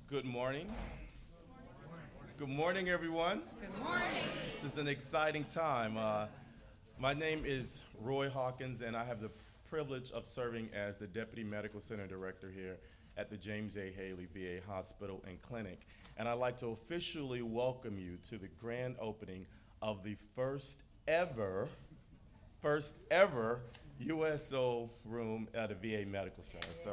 Good morning. Good morning, everyone. Good morning. This is an exciting time. My name is Roy Hawkins, and I have the privilege of serving as the Deputy Medical Center Director here at the James A. Haley VA Hospital and Clinic. And I'd like to officially welcome you to the grand opening of the first ever USO room at a VA Medical Center. So.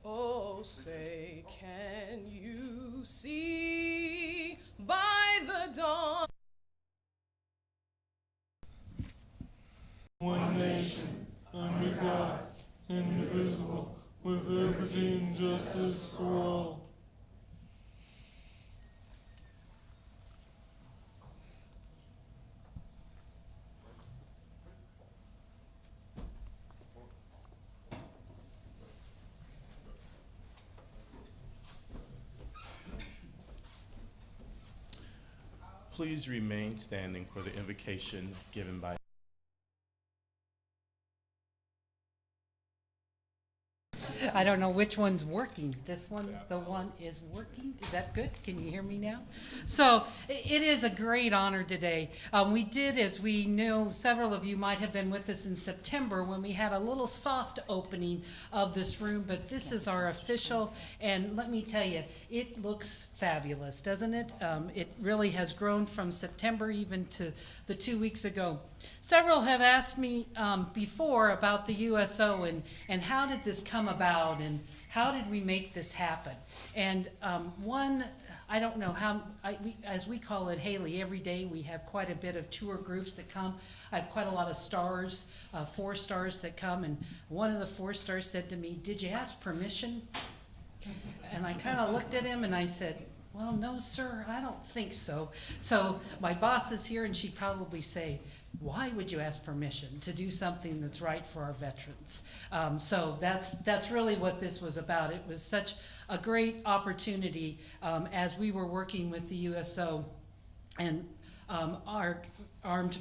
Oh, say, can you see by the dawn? One nation, under God, indivisible, with liberty and justice for all. Please remain standing for the invocation given by I don't know which one's working. This one, the one is working. Is that good? Can you hear me now? So it is a great honor today. We did, as we know, several of you might have been with us in September when we had a little soft opening of this room, but this is our official, and let me tell you, it looks fabulous, doesn't it? It really has grown from September even to the 2 weeks ago. Several have asked me before about the USO and how did this come about and how did we make this happen? And one, I don't know how, as we call it Haley, every day we have quite a bit of tour groups that come. I have quite a lot of stars, 4 stars that come, and one of the 4 stars said to me, "Did you ask permission?" And I kind of looked at him and I said, "Well, no, sir, I don't think so." So my boss is here and she'd probably say, "Why would you ask permission to do something that's right for our veterans?" So that's really what this was about. It was such a great opportunity as we were working with the USO and our armed.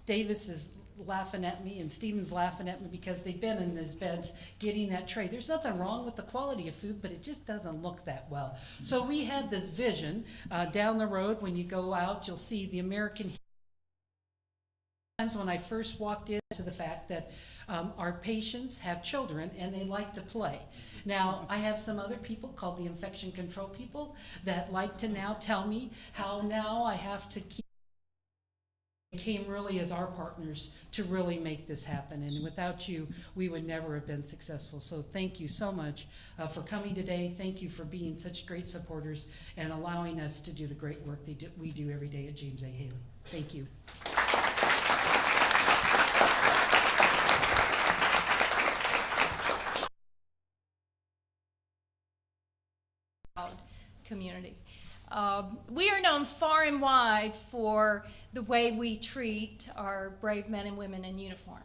Davis is laughing at me and Stephen's laughing at me because they've been in these beds getting that tray. There's nothing wrong with the quality of food, but it just doesn't look that well. So we had this vision down the road. When you go out, you'll see the American. When I first walked into the fact that our patients have children and they like to play. Now, I have some other people called the infection control people that like to now tell me how now I have to keep. Came really as our partners to really make this happen, and without you we would never have been successful. So thank you so much for coming today. Thank you for being such great supporters and allowing us to do the great work we do every day at James A. Haley. Thank you. Community. We are known far and wide for the way we treat our brave men and women in uniform.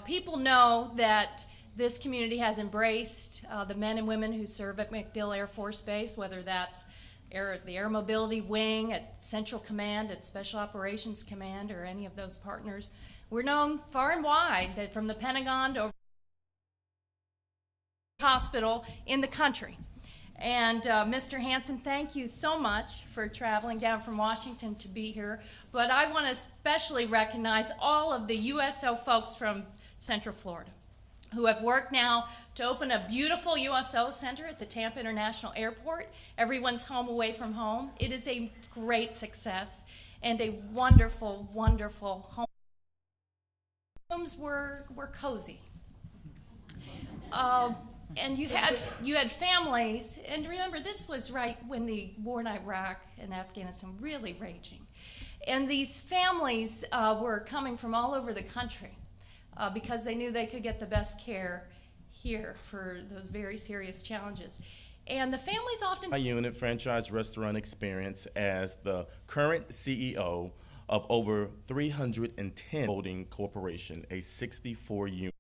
People know that this community has embraced the men and women who serve at MacDill Air Force Base, whether that's the Air Mobility Wing, at Central Command, at Special Operations Command, or any of those partners. We're known far and wide that from the Pentagon to over the hospital in the country. And Mr. Hansen, thank you so much for traveling down from Washington to be here. But I want to especially recognize all of the USO folks from Central Florida who have worked now to open a beautiful USO center at the Tampa International Airport. Everyone's home away from home. It is a great success and a wonderful, wonderful home. Rooms were cozy. And you had families, and remember, this was right when the war in Iraq and Afghanistan really raging. And these families were coming from all over the country because they knew they could get the best care here for those very serious challenges. And the families often... My unit, Franchise Restaurant Experience, as the current CEO of over 310 holding corporation, a 64-unit.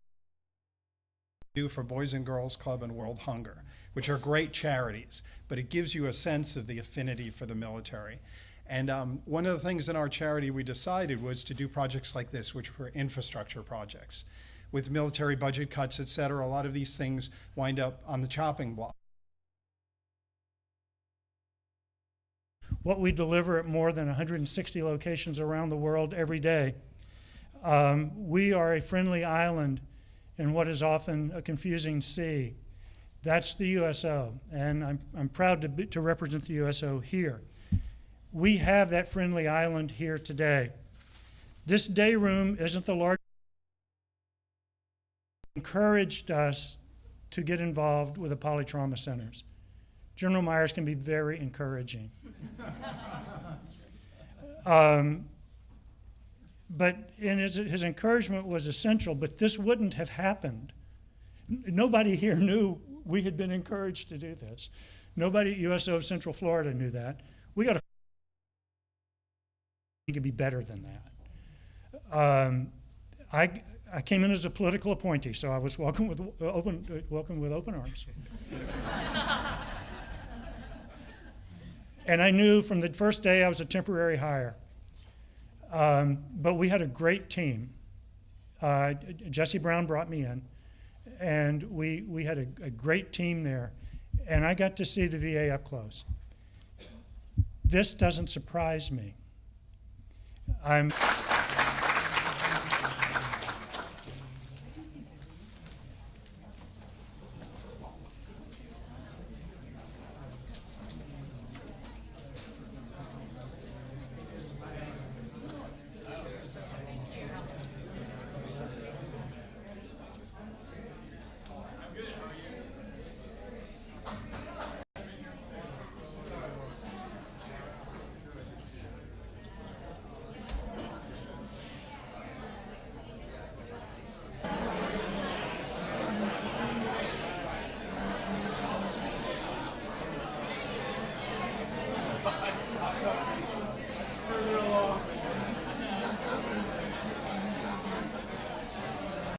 Do for Boys and Girls Club and World Hunger, which are great charities, but it gives you a sense of the affinity for the military. And one of the things in our charity we decided was to do projects like this, which were infrastructure projects. With military budget cuts, et cetera, a lot of these things wind up on the chopping block. What we deliver at more than 160 locations around the world every day. We are a friendly island in what is often a confusing sea. That's the USO, and I'm proud to represent the USO here. We have that friendly island here today. This day room isn't the largest. Encouraged us to get involved with the polytrauma centers. General Myers can be very encouraging. But his encouragement was essential, but this wouldn't have happened. Nobody here knew we had been encouraged to do this. Nobody at USO of Central Florida knew that. We got to could be better than that. I came in as a political appointee, so I was welcomed with open arms. And I knew from the first day I was a temporary hire. But we had a great team. Jesse Brown brought me in, and we had a great team there. And I got to see the VA up close. This doesn't surprise me. I'm